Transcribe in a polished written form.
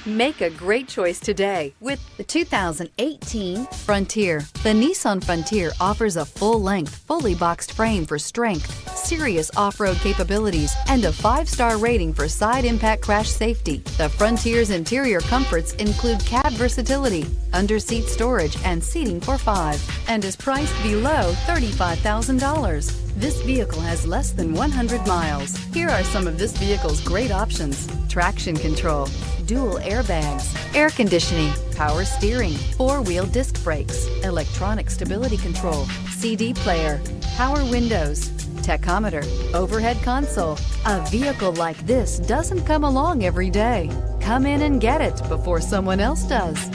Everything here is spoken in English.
Make a great choice today with the 2018 Frontier. The Nissan Frontier offers a full-length, fully boxed frame for strength, serious off-road capabilities, and a 5-star rating for side impact crash safety. The Frontier's interior comforts include cab versatility, under-seat storage, and seating for 5, and is priced below $35,000. This vehicle has less than 100 miles. Here are some of this vehicle's great options: traction control, dual airbags, air conditioning, power steering, 4-wheel disc brakes, electronic stability control, CD player, power windows, tachometer, overhead console. A vehicle like this doesn't come along every day. Come in and get it before someone else does.